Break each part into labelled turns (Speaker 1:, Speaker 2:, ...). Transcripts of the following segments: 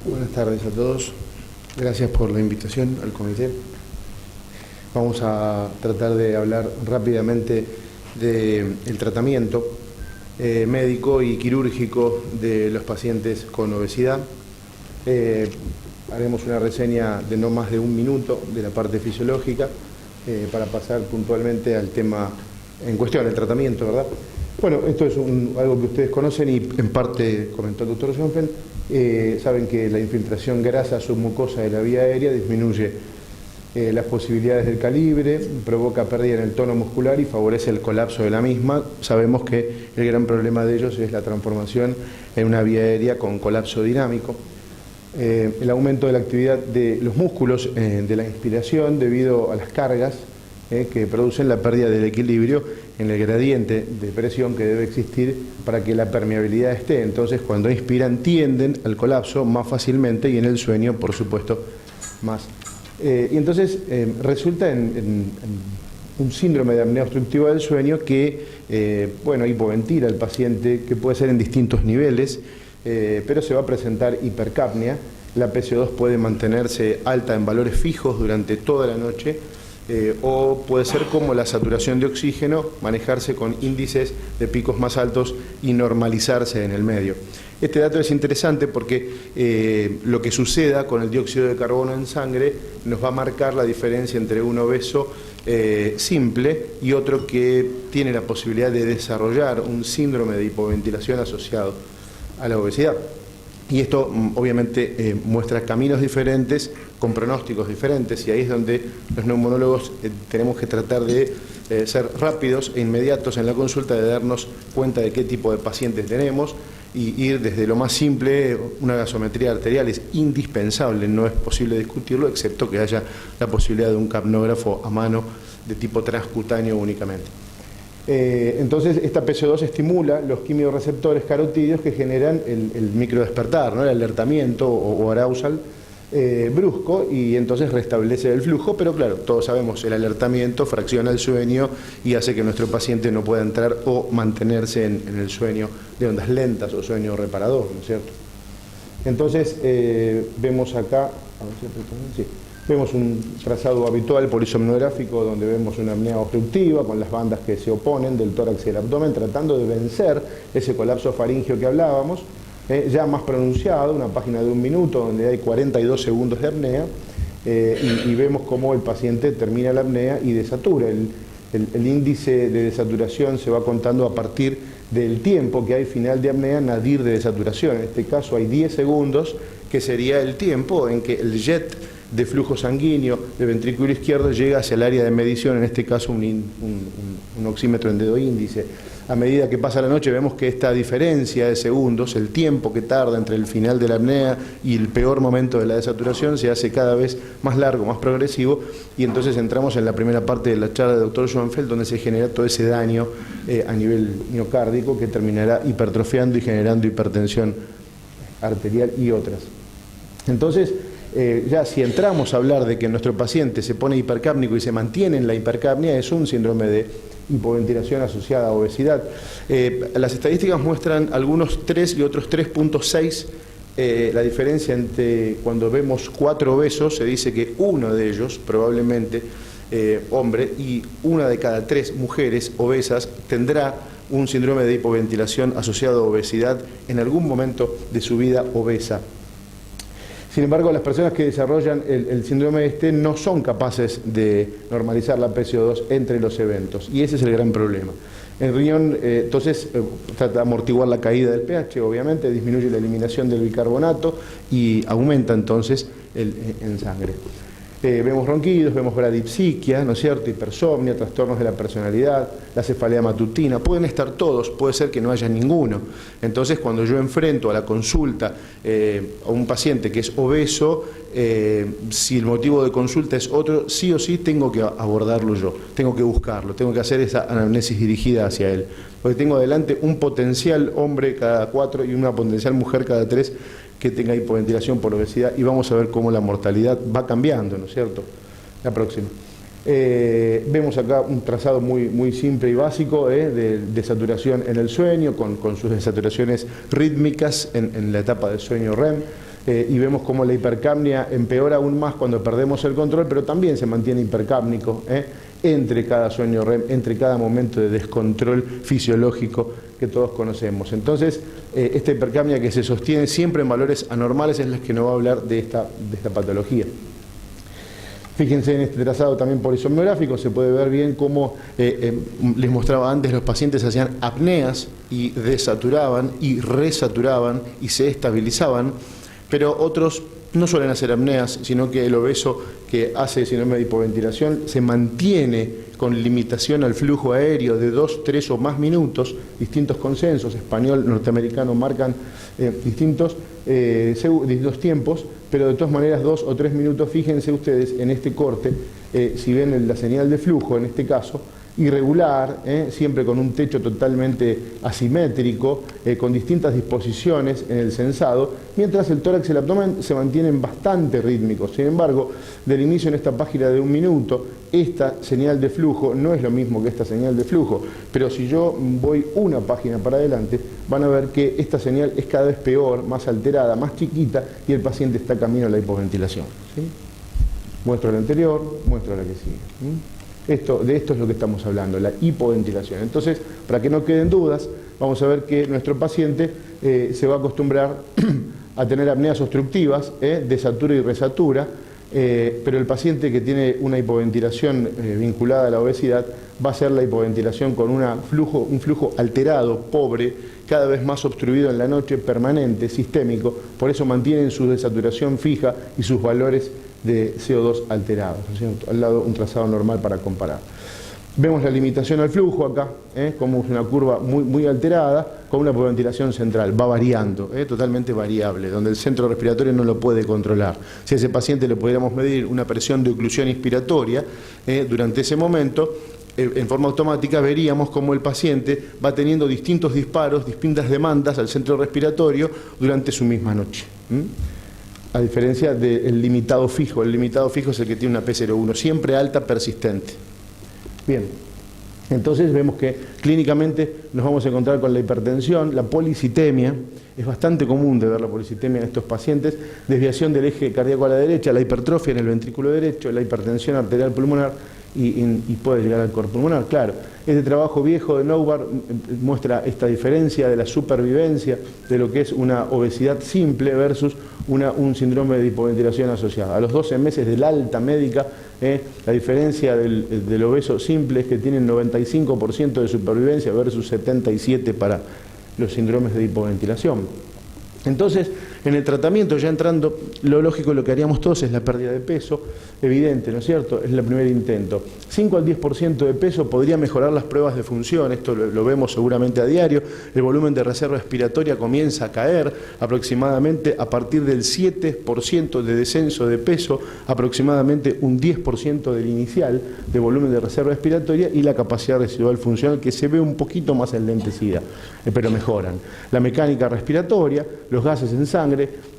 Speaker 1: Buenas tardes a todos. Gracias por la invitación al comité. Vamos a tratar de hablar rápidamente del tratamiento médico y quirúrgico de los pacientes con obesidad. Haremos una reseña de no más de un minuto de la parte fisiológica para pasar puntualmente al tema en cuestión, el tratamiento, ¿verdad? Bueno, esto es algo que ustedes conocen y en parte comentó el doctor Schoenfeld. Saben que la infiltración grasa submucosa de la vía aérea disminuye las posibilidades del calibre, provoca pérdida en el tono muscular y favorece el colapso de la misma. Sabemos que el gran problema de ellos es la transformación en una vía aérea con colapso dinámico. El aumento de la actividad de los músculos de la inspiración debido a las cargas que producen la pérdida del equilibrio en el gradiente de presión que debe existir para que la permeabilidad esté. Entonces, cuando inspiran tienden al colapso más fácilmente y en el sueño, por supuesto, más. Y entonces resulta en un síndrome de apnea obstructiva del sueño que, hipoventila al paciente, que puede ser en distintos niveles, pero se va a presentar hipercapnia. La PCO2 puede mantenerse alta en valores fijos durante toda la noche, o puede ser como la saturación de oxígeno, manejarse con índices de picos más altos y normalizarse en el medio. Este dato es interesante porque lo que suceda con el dióxido de carbono en sangre nos va a marcar la diferencia entre un obeso simple y otro que tiene la posibilidad de desarrollar un síndrome de hipoventilación asociado a la obesidad. Y esto obviamente muestra caminos diferentes, con pronósticos diferentes, y ahí es donde los neumonólogos tenemos que tratar de ser rápidos e inmediatos en la consulta, de darnos cuenta de qué tipo de pacientes tenemos y ir desde lo más simple. Una gasometría arterial es indispensable, no es posible discutirlo, excepto que haya la posibilidad de un capnógrafo a mano de tipo transcutáneo únicamente. Entonces esta PCO2 estimula los quimiorreceptores carotídeos que generan el microdespertar, ¿no? El alertamiento o arousal brusco, y entonces restablece el flujo, pero claro, todos sabemos, el alertamiento fracciona el sueño y hace que nuestro paciente no pueda entrar o mantenerse en el sueño de ondas lentas o sueño reparador, ¿no es cierto? Entonces vemos acá, vemos un trazado habitual polisomnográfico donde vemos una apnea obstructiva con las bandas que se oponen del tórax y el abdomen, tratando de vencer ese colapso faríngeo que hablábamos, ya más pronunciado, una página de un minuto donde hay 42 segundos de apnea, y vemos cómo el paciente termina la apnea y desatura. El índice de desaturación se va contando a partir del tiempo que hay final de apnea nadir de desaturación. En este caso hay 10 segundos, que sería el tiempo en que el jet de flujo sanguíneo del ventrículo izquierdo llega hacia el área de medición, en este caso un oxímetro en dedo índice. A medida que pasa la noche vemos que esta diferencia de segundos, el tiempo que tarda entre el final de la apnea y el peor momento de la desaturación, se hace cada vez más largo, más progresivo, y entonces entramos en la primera parte de la charla del doctor Schoenfeld, donde se genera todo ese daño a nivel miocárdico que terminará hipertrofiando y generando hipertensión arterial y otras. Entonces, ya si entramos a hablar de que nuestro paciente se pone hipercápnico y se mantiene en la hipercapnia, es un síndrome de hipoventilación asociada a obesidad. Las estadísticas muestran algunos 3 y otros 3.6. La diferencia entre cuando vemos 4 obesos, se dice que uno de ellos, probablemente hombre, y una de cada 3 mujeres obesas tendrá un síndrome de hipoventilación asociado a obesidad en algún momento de su vida obesa. Sin embargo, las personas que desarrollan el síndrome no son capaces de normalizar la PCO2 entre los eventos, y ese es el gran problema. El riñón, entonces, trata de amortiguar la caída del pH, obviamente, disminuye la eliminación del bicarbonato y aumenta entonces en sangre. Vemos ronquidos, vemos bradipsiquia, ¿no es cierto?, hipersomnia, trastornos de la personalidad, la cefalea matutina. Pueden estar todos, puede ser que no haya ninguno. Entonces, cuando yo enfrento a la consulta a un paciente que es obeso, si el motivo de consulta es otro, sí o sí tengo que abordarlo yo, tengo que buscarlo, tengo que hacer esa anamnesis dirigida hacia él. Porque tengo adelante un potencial hombre cada 4 y una potencial mujer cada 3 que tenga hipoventilación por obesidad, y vamos a ver cómo la mortalidad va cambiando, ¿no es cierto? La próxima. Vemos acá un trazado muy simple y básico de desaturación en el sueño, con sus desaturaciones rítmicas en la etapa del sueño REM. y vemos cómo la hipercapnia empeora aún más cuando perdemos el control, pero también se mantiene hipercápnico entre cada sueño REM, entre cada momento de descontrol fisiológico que todos conocemos. Entonces, esta hipercapnia que se sostiene siempre en valores anormales es la que nos va a hablar de esta patología. Fíjense en este trazado también polisomnográfico, se puede ver bien cómo les mostraba antes, los pacientes hacían apneas y desaturaban y resaturaban y se estabilizaban, pero otros no suelen hacer apneas, sino que el obeso que hace síndrome de hipoventilación se mantiene con limitación al flujo aéreo de 2, 3 o más minutos. Distintos consensos, español, norteamericano, marcan distintos tiempos, pero de todas maneras 2 o 3 minutos. Fíjense ustedes en este corte, si ven la señal de flujo, en este caso, irregular, siempre con un techo totalmente asimétrico, con distintas disposiciones en el sensado, mientras el tórax y el abdomen se mantienen bastante rítmicos. Sin embargo, del inicio en esta página de 1 minuto, esta señal de flujo no es lo mismo que esta señal de flujo, pero si yo voy una página para adelante, van a ver que esta señal es cada vez peor, más alterada, más chiquita, y el paciente está camino a la hipoventilación. ¿Sí? Muestro la anterior, muestro la que sigue. De esto es lo que estamos hablando, la hipoventilación. Entonces, para que no queden dudas, vamos a ver que nuestro paciente se va a acostumbrar a tener apneas obstructivas, desatura y resatura, pero el paciente que tiene una hipoventilación vinculada a la obesidad va a ser la hipoventilación con un flujo alterado, pobre, cada vez más obstruido en la noche, permanente, sistémico, por eso mantienen su desaturación fija y sus valores de CO2 alterados, al lado un trazado normal para comparar. Vemos la limitación al flujo acá, como es una curva muy alterada, con una hipoventilación central, va variando, totalmente variable, donde el centro respiratorio no lo puede controlar. Si a ese paciente le pudiéramos medir una presión de oclusión inspiratoria, durante ese momento, en forma automática veríamos cómo el paciente va teniendo distintos disparos, distintas demandas al centro respiratorio durante su misma noche. A diferencia del limitado fijo. El limitado fijo es el que tiene una P01, siempre alta, persistente. Bien, entonces vemos que clínicamente nos vamos a encontrar con la hipertensión, la policitemia. Es bastante común de ver la policitemia en estos pacientes, desviación del eje cardíaco a la derecha, la hipertrofia en el ventrículo derecho, la hipertensión arterial pulmonar y puede llegar al cor pulmonar. Claro, este trabajo viejo de Noubar muestra esta diferencia de la supervivencia de lo que es una obesidad simple versus un síndrome de hipoventilación asociada. A los 12 meses de la alta médica, la diferencia del obeso simple es que tienen 95% de supervivencia versus 77% para los síndromes de hipoventilación. Entonces, en el tratamiento, ya entrando, lo lógico, lo que haríamos todos es la pérdida de peso, evidente, ¿no es cierto? Es el primer intento. 5 al 10% de peso podría mejorar las pruebas de función, esto lo vemos seguramente a diario. El volumen de reserva respiratoria comienza a caer aproximadamente a partir del 7% de descenso de peso, aproximadamente un 10% del inicial de volumen de reserva respiratoria y la capacidad residual funcional que se ve un poquito más enlentecida, pero mejoran. La mecánica respiratoria, los gases en sangre,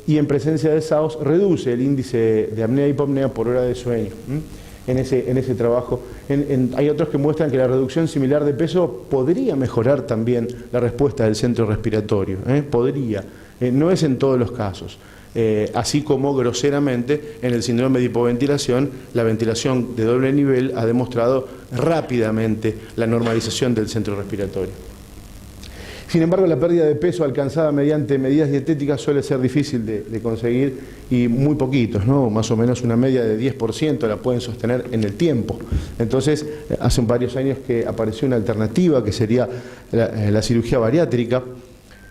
Speaker 1: y en presencia de SAOS reduce el índice de apnea y hipopnea por hora de sueño. En ese trabajo hay otros que muestran que la reducción similar de peso podría mejorar también la respuesta del centro respiratorio, podría, no es en todos los casos. Así como groseramente en el síndrome de hipoventilación, la ventilación de doble nivel ha demostrado rápidamente la normalización del centro respiratorio. Sin embargo, la pérdida de peso alcanzada mediante medidas dietéticas suele ser difícil de conseguir y muy poquitos, ¿no? Más o menos una media de 10% la pueden sostener en el tiempo. Entonces, hace varios años que apareció una alternativa que sería la cirugía bariátrica,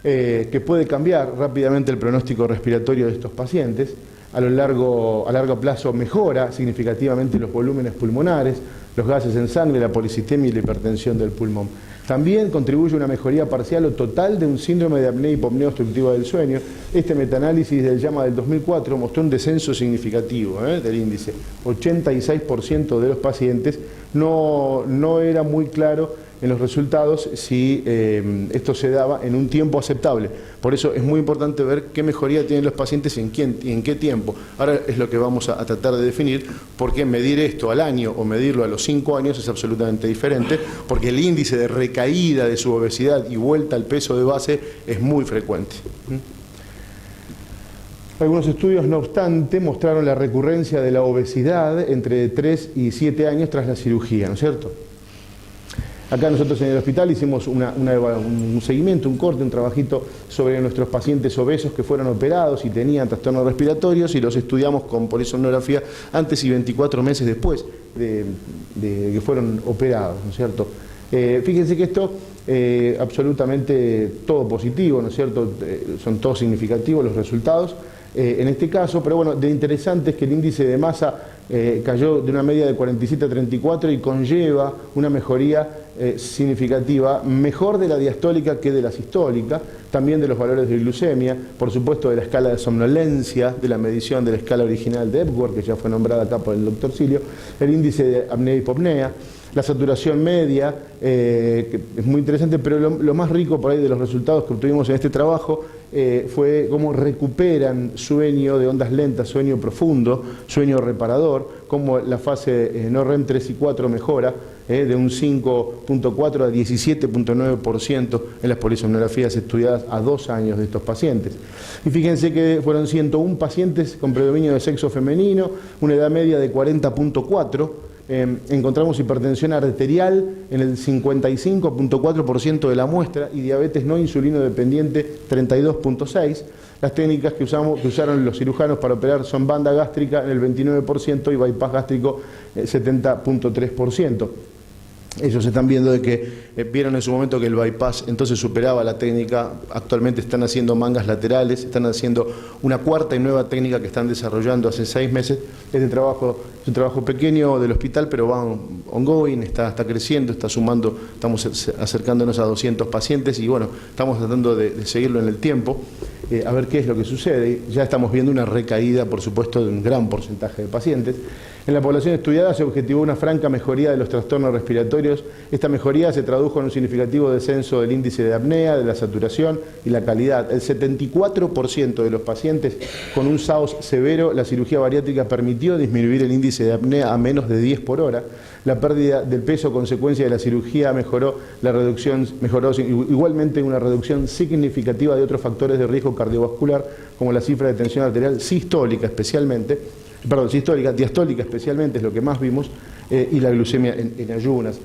Speaker 1: que puede cambiar rápidamente el pronóstico respiratorio de estos pacientes. A largo plazo mejora significativamente los volúmenes pulmonares, los gases en sangre, la policitemia y la hipertensión del pulmón. También contribuye a una mejoría parcial o total de un síndrome de apnea y hipopnea obstructiva del sueño. Este metaanálisis del JAMA del 2004 mostró un descenso significativo del índice. 86% de los pacientes no era muy claro en los resultados si esto se daba en un tiempo aceptable. Por eso es muy importante ver qué mejoría tienen los pacientes y en qué tiempo. Ahora es lo que vamos a tratar de definir, porque medir esto al año o medirlo a los 5 años es absolutamente diferente, porque el índice de recaída de su obesidad y vuelta al peso de base es muy frecuente. Algunos estudios, no obstante, mostraron la recurrencia de la obesidad entre 3 y 7 años tras la cirugía, ¿no es cierto? Acá nosotros en el hospital hicimos un seguimiento, un corte, un trabajito sobre nuestros pacientes obesos que fueron operados y tenían trastornos respiratorios y los estudiamos con polisomnografía antes y 24 meses después de que fueron operados, ¿no es cierto? Fíjense que esto, absolutamente todo positivo, ¿no es cierto? Son todos significativos los resultados. En este caso, pero bueno, de interesante es que el índice de masa cayó de una media de 47 a 34 y conlleva una mejoría significativa, mejor de la diastólica que de la sistólica, también de los valores de glucemia, por supuesto de la escala de somnolencia, de la medición de la escala original de Epworth, que ya fue nombrada acá por el doctor Silio, el índice de apnea y hipopnea, la saturación media, que es muy interesante, pero lo más rico por ahí de los resultados que obtuvimos en este trabajo fue cómo recuperan sueño de ondas lentas, sueño profundo, sueño reparador, cómo la fase no REM 3 y 4 mejora de un 5.4 a 17.9% en las polisomnografías estudiadas a 2 años de estos pacientes. Y fíjense que fueron 101 pacientes con predominio de sexo femenino, una edad media de 40.4, encontramos hipertensión arterial en el 55.4% de la muestra y diabetes no insulino dependiente 32.6%. Las técnicas que usaron los cirujanos para operar son banda gástrica en el 29% y bypass gástrico 70.3%. Ellos están viendo de que vieron en su momento que el bypass entonces superaba la técnica, actualmente están haciendo mangas laterales, están haciendo una cuarta y nueva técnica que están desarrollando hace 6 meses. Este trabajo es un trabajo pequeño del hospital, pero va ongoing, está creciendo, está sumando, estamos acercándonos a 200 pacientes y bueno, estamos tratando de seguirlo en el tiempo, a ver qué es lo que sucede. Ya estamos viendo una recaída, por supuesto, de un gran porcentaje de pacientes. En la población estudiada se objetivó una franca mejoría de los trastornos respiratorios. Esta mejoría se tradujo en un significativo descenso del índice de apnea, de la saturación y la calidad. El 74% de los pacientes con un SAOS severo, la cirugía bariátrica permitió disminuir el índice de apnea a menos de 10 por hora. La pérdida del peso consecuencia de la cirugía mejoró igualmente una reducción significativa de otros factores de riesgo cardiovascular, como la cifra de tensión arterial sistólica diastólica especialmente es lo que más vimos, y la glucemia en ayunas.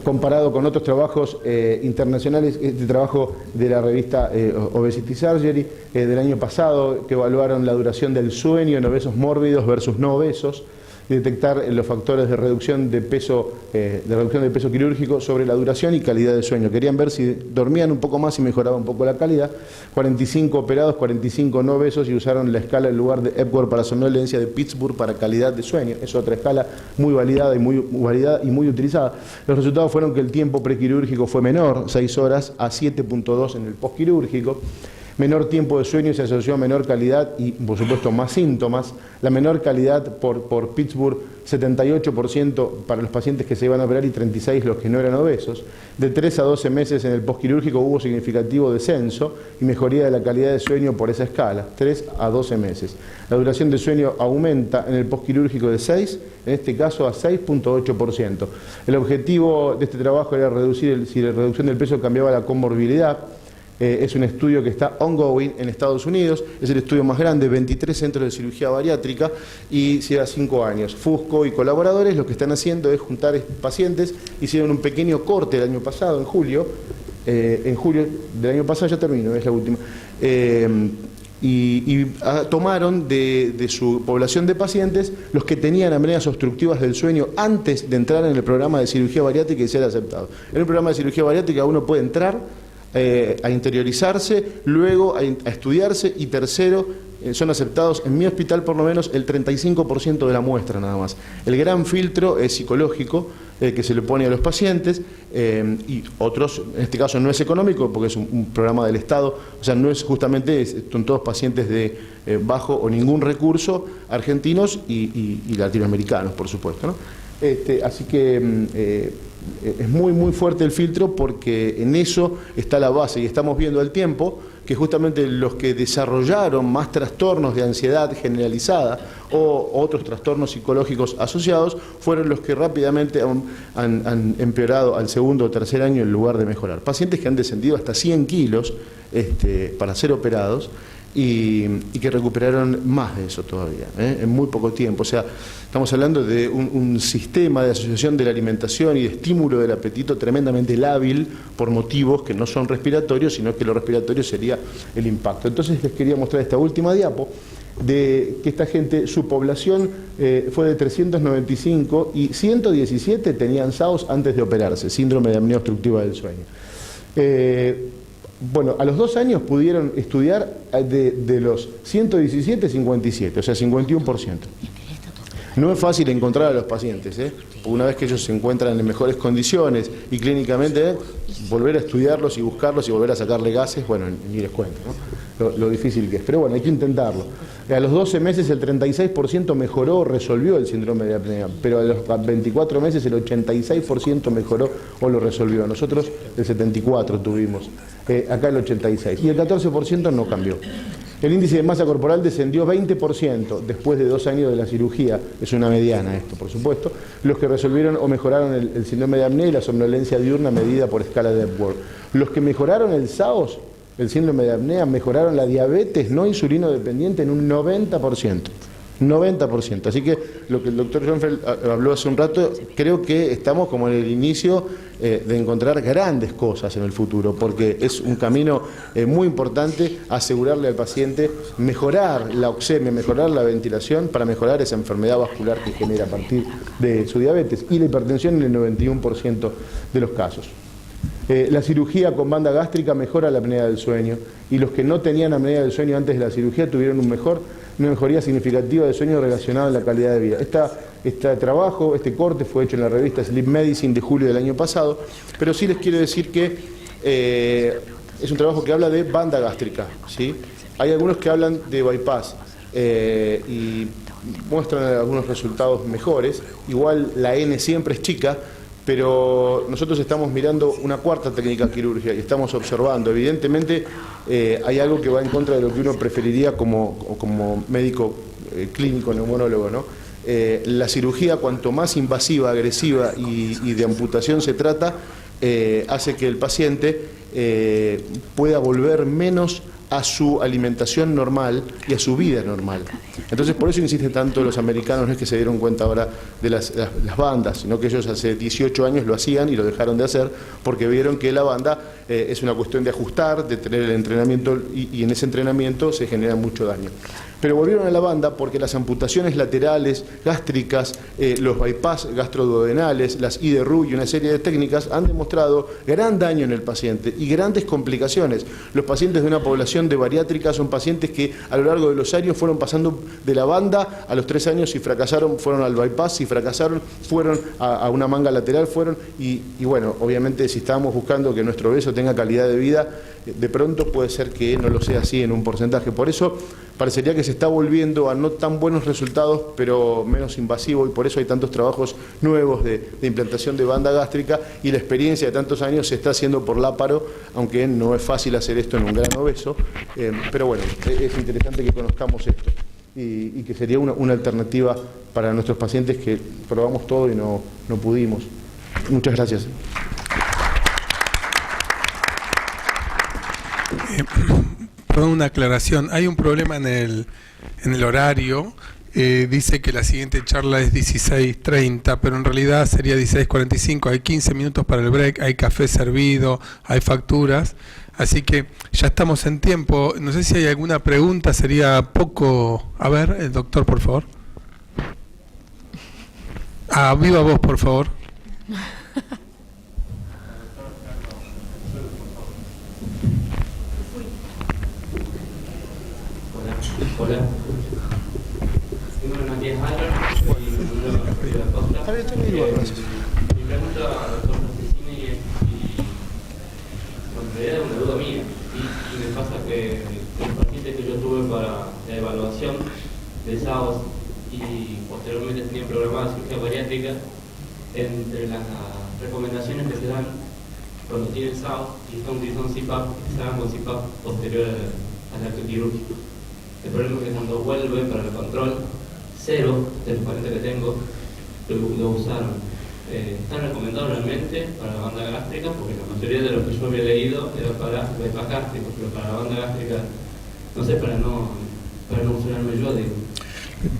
Speaker 1: Comparado con otros trabajos internacionales, este trabajo de la revista Obesity Surgery del año pasado, que evaluaron la duración del sueño en obesos mórbidos versus no obesos, detectar los factores de reducción de peso quirúrgico sobre la duración y calidad de sueño. Querían ver si dormían un poco más y mejoraba un poco la calidad. 45 operados, 45 no obesos, y usaron la escala en lugar de Epworth para somnolencia de Pittsburgh para calidad de sueño. Es otra escala muy validada y muy utilizada. Los resultados fueron que el tiempo prequirúrgico fue menor, 6 horas, a 7.2 en el postquirúrgico. Menor tiempo de sueño se asoció a menor calidad y, por supuesto, más síntomas. La menor calidad por Pittsburgh, 78% para los pacientes que se iban a operar y 36% los que no eran obesos. De 3 a 12 meses en el postquirúrgico hubo significativo descenso y mejoría de la calidad de sueño por esa escala, 3 a 12 meses. La duración de sueño aumenta en el postquirúrgico de 6, en este caso a 6.8%. El objetivo de este trabajo era reducir si la reducción del peso cambiaba la comorbilidad. Es un estudio que está ongoing en Estados Unidos, es el estudio más grande, 23 centros de cirugía bariátrica y lleva 5 años. Fusco y colaboradores lo que están haciendo es juntar pacientes, hicieron un pequeño corte el año pasado, en julio del año pasado, ya termino, es la última, tomaron de su población de pacientes los que tenían apneas obstructivas del sueño antes de entrar en el programa de cirugía bariátrica y ser aceptados. En el programa de cirugía bariátrica uno puede entrar a interiorizarse, luego a estudiarse y tercero, son aceptados en mi hospital por lo menos el 35% de la muestra nada más. El gran filtro es psicológico que se le pone a los pacientes y otros, en este caso no es económico porque es un programa del Estado, o sea, no es justamente, son todos pacientes de bajo o ningún recurso, argentinos y latinoamericanos, por supuesto, ¿no? Así que es muy fuerte el filtro porque en eso está la base y estamos viendo al tiempo que justamente los que desarrollaron más trastornos de ansiedad generalizada o otros trastornos psicológicos asociados fueron los que rápidamente han empeorado al segundo o tercer año en lugar de mejorar. Pacientes que han descendido hasta 100 kilos para ser operados y que recuperaron más de eso todavía, en muy poco tiempo. O sea, estamos hablando de un sistema de asociación de la alimentación y de estímulo del apetito tremendamente lábil por motivos que no son respiratorios, sino que lo respiratorio sería el impacto. Entonces les quería mostrar esta última diapo de que esta gente, su población fue de 395 y 117 tenían SAOS antes de operarse, síndrome de apnea obstructiva del sueño. Bueno, a los 2 años pudieron estudiar de los 117, 57, o sea, 51%. No es fácil encontrar a los pacientes, porque una vez que ellos se encuentran en mejores condiciones y clínicamente, volver a estudiarlos y buscarlos y volver a sacarle gases, bueno, ni les cuento, ¿no? Lo difícil que es. Pero bueno, hay que intentarlo. A los 12 meses el 36% mejoró o resolvió el síndrome de apnea, pero a los 24 meses el 86% mejoró o lo resolvió. Nosotros el 74% tuvimos, acá el 86%. Y el 14% no cambió. El índice de masa corporal descendió 20% después de 2 años de la cirugía. Es una mediana esto, por supuesto. Los que resolvieron o mejoraron el síndrome de apnea y la somnolencia diurna medida por escala de Epworth. Los que mejoraron el SAOS, el síndrome de apnea, mejoraron la diabetes no insulino dependiente en un 90%. 90%. Así que lo que el doctor Schoenfeld habló hace un rato, creo que estamos como en el inicio de encontrar grandes cosas en el futuro, porque es un camino muy importante asegurarle al paciente mejorar la oxemia, mejorar la ventilación para mejorar esa enfermedad vascular que genera a partir de su diabetes y la hipertensión en el 91% de los casos. La cirugía con banda gástrica mejora la apnea del sueño y los que no tenían apnea del sueño antes de la cirugía tuvieron una mejoría significativa de sueño relacionada a la calidad de vida. Este trabajo, este corte fue hecho en la revista Sleep Medicine de julio del año pasado, pero sí les quiero decir que es un trabajo que habla de banda gástrica, ¿sí? Hay algunos que hablan de bypass y muestran algunos resultados mejores. Igual la N siempre es chica, pero nosotros estamos mirando una cuarta técnica quirúrgica y estamos observando. Evidentemente hay algo que va en contra de lo que uno preferiría como médico clínico, neumonólogo, ¿no? La cirugía, cuanto más invasiva, agresiva y de amputación se trata, hace que el paciente pueda volver menos a su alimentación normal y a su vida normal. Entonces, por eso insisten tanto los americanos, no es que se dieron cuenta ahora de las bandas, sino que ellos hace 18 años lo hacían y lo dejaron de hacer porque vieron que la banda es una cuestión de ajustar, de tener el entrenamiento y en ese entrenamiento se genera mucho daño. Pero volvieron a la banda porque las amputaciones laterales, gástricas, los bypass gastroduodenales, las IDRU y una serie de técnicas han demostrado gran daño en el paciente y grandes complicaciones. Los pacientes de una población de bariátrica son pacientes que a lo largo de los años fueron pasando de la banda, a los 3 años si fracasaron fueron al bypass, si fracasaron fueron a una manga lateral, y bueno, obviamente si estábamos buscando que nuestro obeso tenga calidad de vida, de pronto puede ser que no lo sea así en un porcentaje. Por eso parecería que se está volviendo a no tan buenos resultados, pero menos invasivo, y por eso hay tantos trabajos nuevos de implantación de banda gástrica, y la experiencia de tantos años se está haciendo por láparo, aunque no es fácil hacer esto en un gran obeso, pero bueno, es interesante que conozcamos esto y que sería una alternativa para nuestros pacientes que probamos todo y no pudimos. Muchas gracias.
Speaker 2: Perdón, una aclaración. Hay un problema en el horario. Dice que la siguiente charla es 16:30, pero en realidad sería 16:45. Hay 15 minutos para el break, hay café servido, hay facturas. Así que ya estamos en tiempo. No sé si hay alguna pregunta, sería poco. A ver, el doctor, por favor. Viva voz, por favor.
Speaker 3: Hola. Mi nombre es Matías Álvarez, soy neurólogo de la Costa. Mi pregunta al doctor Francesini es en realidad es una duda mía. Y me pasa que los pacientes que yo tuve para la evaluación de SAOS y posteriormente tenían programada cirugía bariátrica, entre las recomendaciones que se dan cuando tienen SAOS y están utilizando CPAP, se hagan con CPAP posterior al acto quirúrgico. El problema es que cuando vuelve para el control, 0 de los pacientes que tengo lo usaron. Está recomendado realmente para la banda gástrica, porque la mayoría de lo que yo había leído era para bypass gástrico, pero para la banda gástrica no sé, para no emocionarme yo, digo.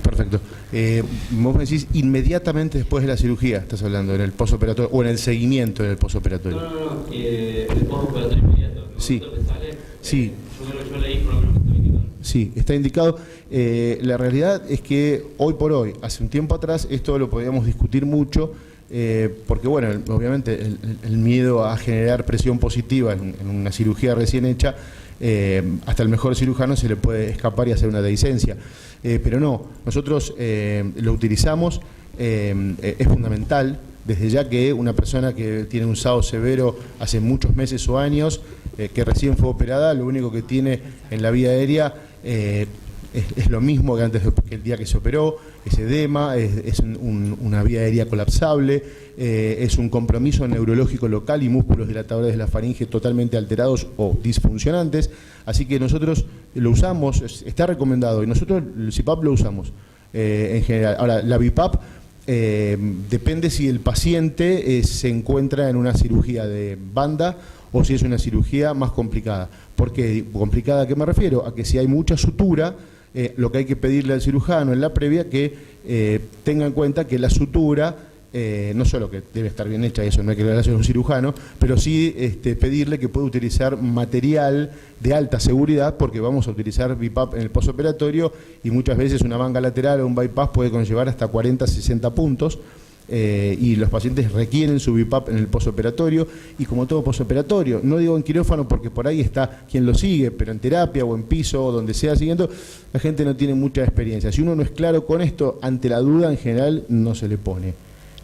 Speaker 1: Perfecto. Vos me decís inmediatamente después de la cirugía, estás hablando, en el posoperatorio o en el seguimiento del posoperatorio.
Speaker 3: No, el posoperatorio inmediato. ¿No?
Speaker 1: Sí.
Speaker 3: ¿Lo que sale?
Speaker 1: Sí.
Speaker 3: Yo leí por lo menos que está indicado.
Speaker 1: Sí, está indicado. La realidad es que hoy por hoy, hace un tiempo atrás, esto lo podíamos discutir mucho, porque bueno, obviamente el miedo a generar presión positiva en una cirugía recién hecha, hasta el mejor cirujano se le puede escapar y hacer una dehiscencia. Pero no, nosotros lo utilizamos, es fundamental, desde ya que una persona que tiene un SAO severo hace muchos meses o años, que recién fue operada, lo único que tiene en la vía aérea es lo mismo que antes que el día que se operó, es edema, es una vía aérea colapsable, es un compromiso neurológico local y músculos dilatadores de la faringe totalmente alterados o disfuncionantes, así que nosotros lo usamos, está recomendado, y nosotros el CPAP lo usamos en general. Ahora, la BiPAP depende si el paciente se encuentra en una cirugía de banda o si es una cirugía más complicada. ¿Por qué? ¿Complicada a qué me refiero? A que si hay mucha sutura, lo que hay que pedirle al cirujano en la previa que tenga en cuenta que la sutura, no solo que debe estar bien hecha, eso no hay que le hacer a un cirujano, pero sí pedirle que pueda utilizar material de alta seguridad, porque vamos a utilizar BiPAP en el posoperatorio y muchas veces una manga lateral o un bypass puede conllevar hasta 40, 60 puntos. Y los pacientes requieren su BiPAP en el posoperatorio, y como todo posoperatorio, no digo en quirófano porque por ahí está quien lo sigue, pero en terapia o en piso o donde sea siguiendo, la gente no tiene mucha experiencia. Si uno no es claro con esto, ante la duda en general no se le pone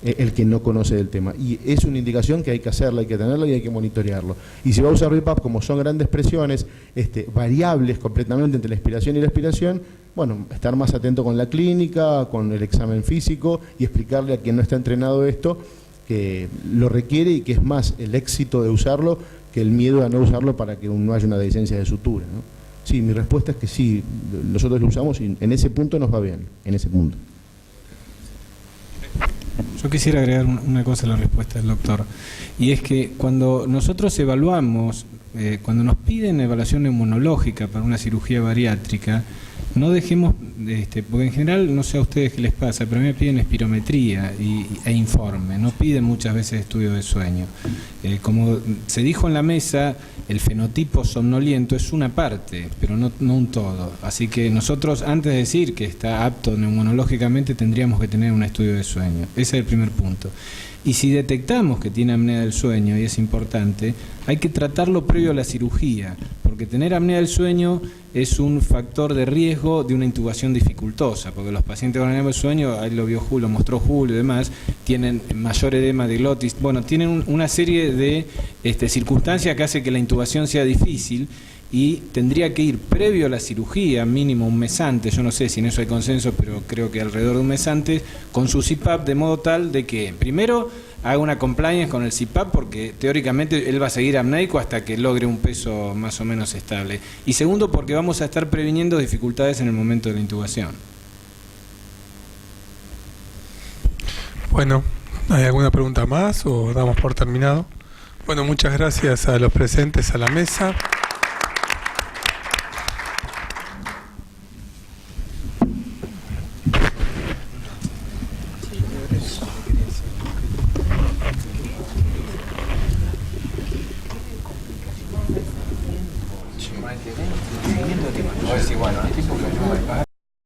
Speaker 1: el que no conoce del tema, y es una indicación que hay que hacerla, hay que tenerla y hay que monitorearlo. Y si va a usar BiPAP, como son grandes presiones variables completamente entre la inspiración y la expiración, bueno, estar más atento con la clínica, con el examen físico y explicarle a quien no está entrenado esto que lo requiere y que es más el éxito de usarlo que el miedo a no usarlo para que no haya una dehiscencia de sutura, ¿no? Sí, mi respuesta es que sí, nosotros lo usamos y en ese punto nos va bien, en ese punto.
Speaker 4: Yo quisiera agregar una cosa a la respuesta del doctor, y es que cuando nosotros evaluamos, cuando nos piden evaluación neumonológica para una cirugía bariátrica, no dejemos, porque en general, no sé a ustedes qué les pasa, pero a mí me piden espirometría e informe, no piden muchas veces estudio de sueño. Como se dijo en la mesa, el fenotipo somnoliento es una parte, pero no un todo. Así que nosotros, antes de decir que está apto neumonológicamente, tendríamos que tener un estudio de sueño. Ese es el primer punto. Y si detectamos que tiene apnea del sueño, y es importante, hay que tratarlo previo a la cirugía, porque tener apnea del sueño es un factor de riesgo de una intubación dificultosa, porque los pacientes con apnea del sueño, ahí lo vio Julio, mostró Julio y demás, tienen mayor edema de glotis, bueno, tienen una serie de circunstancias que hace que la intubación sea difícil, y tendría que ir previo a la cirugía, mínimo un mes antes, yo no sé si en eso hay consenso, pero creo que alrededor de un mes antes, con su CPAP, de modo tal de que, primero, haga una compliance con el CPAP, porque teóricamente él va a seguir apneico hasta que logre un peso más o menos estable, y segundo, porque vamos a estar previniendo dificultades en el momento de la intubación.
Speaker 2: Bueno, ¿hay alguna pregunta más o damos por terminado? Bueno, muchas gracias a los presentes a la mesa.
Speaker 5: A ver si, bueno, el tipo que yo voy a pagar.